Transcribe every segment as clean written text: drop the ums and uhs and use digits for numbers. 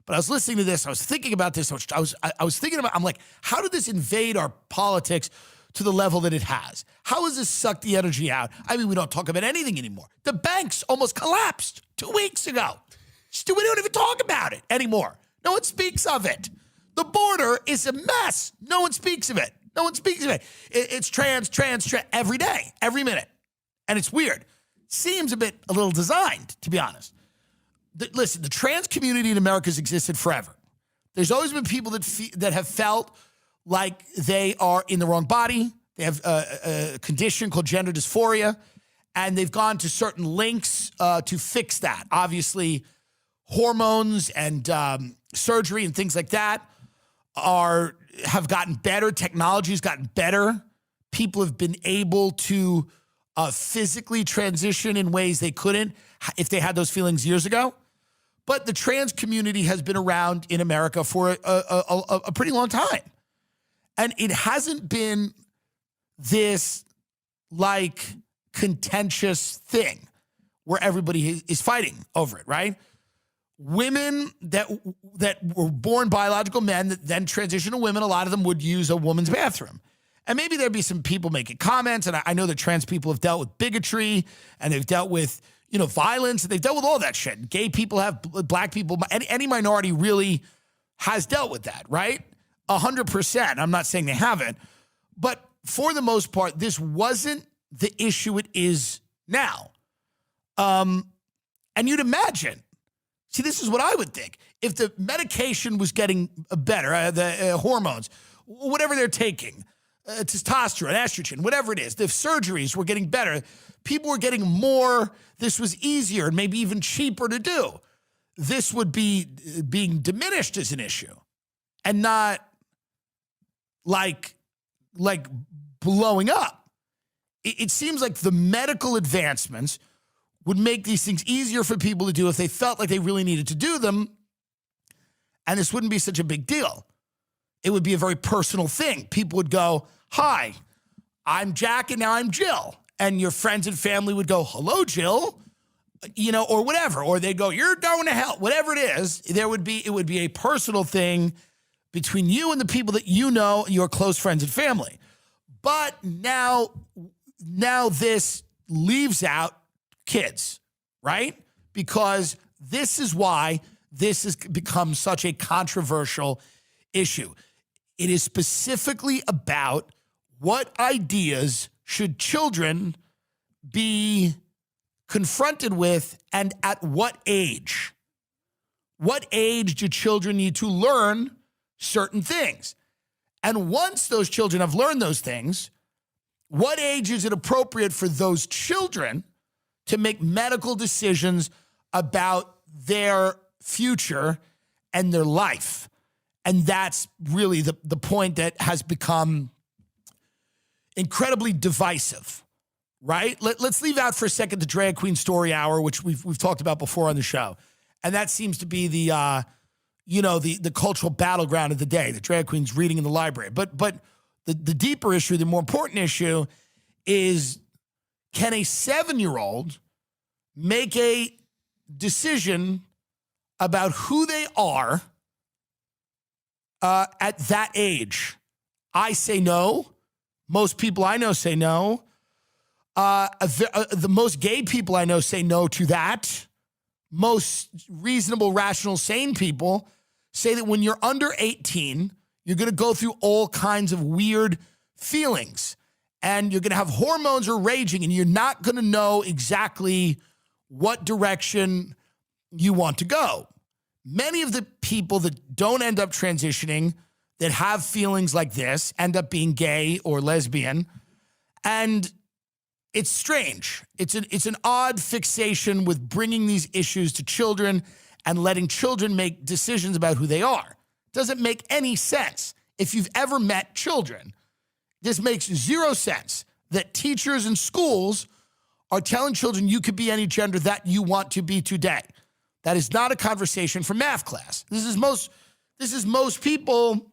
But I was listening to this. I was thinking about this. I was thinking about, I'm like, how did this invade our politics to the level that it has? How has this sucked the energy out? I mean, we don't talk about anything anymore. The banks almost collapsed 2 weeks ago. We don't even talk about it anymore. No one speaks of it. The border is a mess. No one speaks of it. No one speaks of it. It's trans every day, every minute. And it's weird. Seems a little designed, to be honest. Listen, the trans community in America has existed forever. There's always been people that have felt like they are in the wrong body. They have a condition called gender dysphoria, and they've gone to certain lengths to fix that. Obviously, hormones and surgery and things like that have gotten better. Technology has gotten better. People have been able to physically transition in ways they couldn't if they had those feelings years ago. But the trans community has been around in America for a pretty long time. And it hasn't been this like contentious thing where everybody is fighting over it, right? Women that were born biological men that then transition to women, a lot of them would use a woman's bathroom. And maybe there'd be some people making comments, and I know that trans people have dealt with bigotry, and they've dealt with, violence, and they've dealt with all that shit. Gay people have, black people, any minority really has dealt with that, right? 100%. I'm not saying they haven't. But for the most part, this wasn't the issue it is now. And you'd imagine, see, this is what I would think. If the medication was getting better, the hormones, whatever they're taking, testosterone, estrogen, whatever it is, the surgeries were getting better, people were getting more, this was easier and maybe even cheaper to do. This would be being diminished as an issue and not like blowing up. It seems like the medical advancements would make these things easier for people to do if they felt like they really needed to do them, and this wouldn't be such a big deal. It would be a very personal thing. People would go, hi, I'm Jack and now I'm Jill. And your friends and family would go, hello, Jill, or whatever. Or they'd go, you're going to hell. Whatever it is, it would be a personal thing between you and the people that you know, your close friends and family. But now this leaves out kids, right? Because this is why this has become such a controversial issue. It is specifically about what ideas should children be confronted with and at what age? What age do children need to learn certain things? And once those children have learned those things, what age is it appropriate for those children to make medical decisions about their future and their life? And that's really the point that has become incredibly divisive, right? Let's leave out for a second the drag queen story hour, which we've talked about before on the show. And that seems to be the cultural battleground of the day, the drag queens reading in the library. But the deeper issue, the more important issue is, can a 7-year-old make a decision about who they are at that age? I say no. Most people I know say no. The most gay people I know say no to that. Most reasonable, rational, sane people say that when you're under 18, you're going to go through all kinds of weird feelings, and you're going to have hormones are raging, and you're not going to know exactly what direction you want to go. Many of the people that don't end up transitioning, that have feelings like this, end up being gay or lesbian. And it's strange. It's an odd fixation with bringing these issues to children and letting children make decisions about who they are. Doesn't make any sense. If you've ever met children, this makes zero sense that teachers and schools are telling children you could be any gender that you want to be today. That is not a conversation for math class. This is most people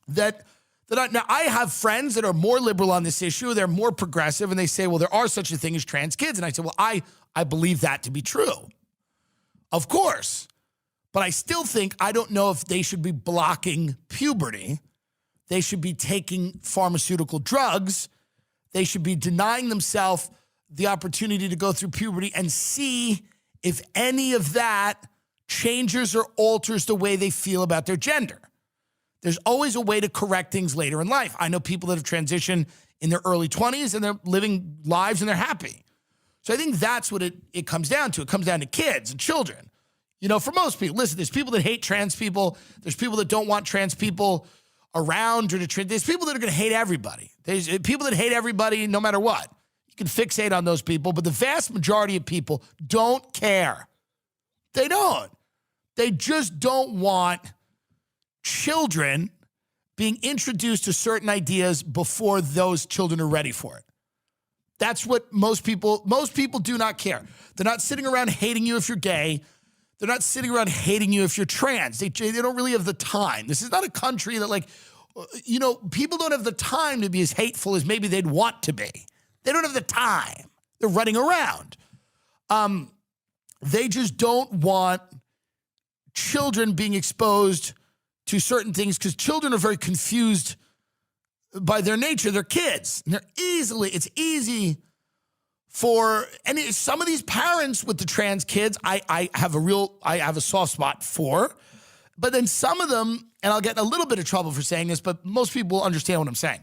that now I have friends that are more liberal on this issue. They're more progressive, and they say, well, there are such a thing as trans kids. And I say, well, I believe that to be true. Of course. But I still think, I don't know if they should be blocking puberty. They should be taking pharmaceutical drugs. They should be denying themselves the opportunity to go through puberty and see if any of that changes or alters the way they feel about their gender. There's always a way to correct things later in life. I know people that have transitioned in their early 20s and they're living lives and they're happy. So I think that's what it comes down to. It comes down to kids and children. You know, for most people, listen, there's people that hate trans people. There's people that don't want trans people around. There's people that are going to hate everybody. There's people that hate everybody no matter what. You can fixate on those people, but the vast majority of people don't care. They don't. They just don't want children being introduced to certain ideas before those children are ready for it. That's what most people do not care. They're not sitting around hating you if you're gay. They're not sitting around hating you if you're trans. They don't really have the time. This is not a country that, like, you know, people don't have the time to be as hateful as maybe they'd want to be. They don't have the time. They're running around. They just don't want children being exposed to certain things because children are very confused by their nature. They're kids. And it's easy for, and some of these parents with the trans kids, I have a soft spot for, but then some of them, and I'll get in a little bit of trouble for saying this, but most people will understand what I'm saying.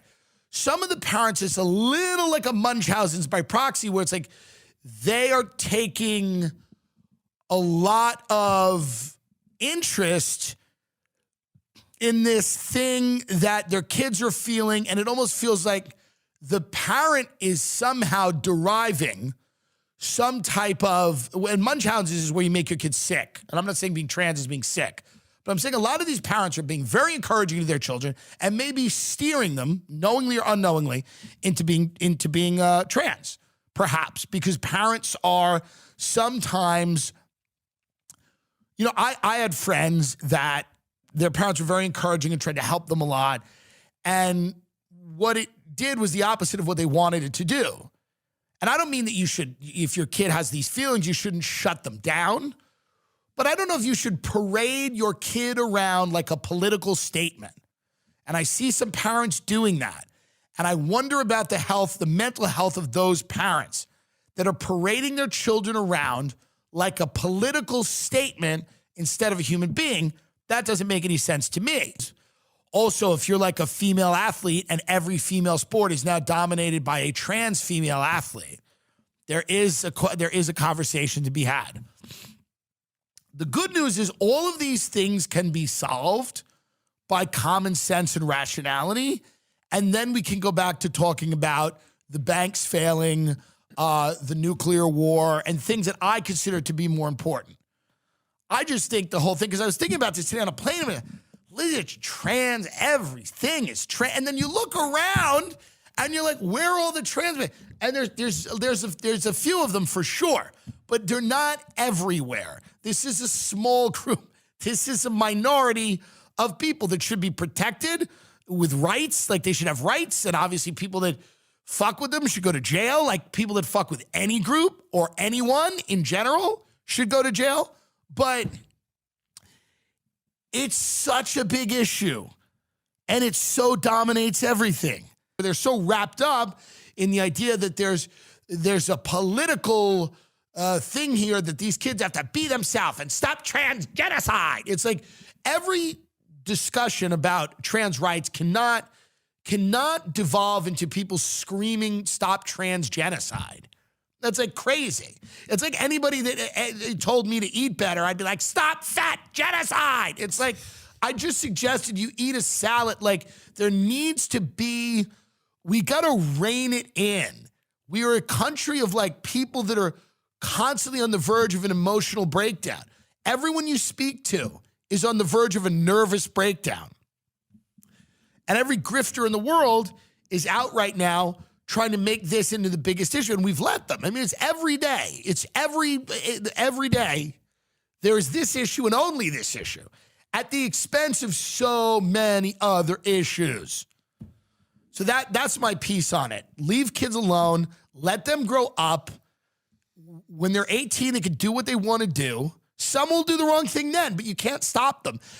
Some of the parents, it's a little like a Munchausen's by proxy, where it's like they are taking a lot of interest in this thing that their kids are feeling, and it almost feels like the parent is somehow deriving some type of, and Munchausen's is where you make your kids sick. And I'm not saying being trans is being sick, but I'm saying a lot of these parents are being very encouraging to their children and maybe steering them, knowingly or unknowingly, into being trans, perhaps, because parents are sometimes, you know, I had friends that their parents were very encouraging and tried to help them a lot. And what it did was the opposite of what they wanted it to do. And I don't mean that you should, if your kid has these feelings, you shouldn't shut them down. But I don't know if you should parade your kid around like a political statement. And I see some parents doing that. And I wonder about the mental health of those parents that are parading their children around like a political statement instead of a human being. That doesn't make any sense to me. Also, if you're like a female athlete and every female sport is now dominated by a trans female athlete, there is a conversation to be had. The good news is all of these things can be solved by common sense and rationality, and then we can go back to talking about the banks failing, the nuclear war, and things that I consider to be more important. I just think the whole thing, because I was thinking about this today on a plane, it's trans, everything is trans. And then you look around and you're like, where are all the trans men? And there's a few of them for sure, but they're not everywhere. This is a small group. This is a minority of people that should be protected with rights. Like, they should have rights. And obviously people that fuck with them should go to jail. Like, people that fuck with any group or anyone in general should go to jail. But it's such a big issue, and it so dominates everything. They're so wrapped up in the idea that there's a political thing here that these kids have to be themselves and stop trans genocide. It's like every discussion about trans rights cannot devolve into people screaming, stop trans genocide. That's like crazy. It's like anybody that told me to eat better, I'd be like, stop fat genocide. It's like, I just suggested you eat a salad. Like, there needs to be, we got to rein it in. We are a country of like people that are constantly on the verge of an emotional breakdown. Everyone you speak to is on the verge of a nervous breakdown. And every grifter in the world is out right now trying to make this into the biggest issue, and we've let them. I mean, it's every day. It's every day there is this issue and only this issue at the expense of so many other issues. So that's my piece on it. Leave kids alone. Let them grow up. When they're 18, they can do what they want to do. Some will do the wrong thing then, but you can't stop them.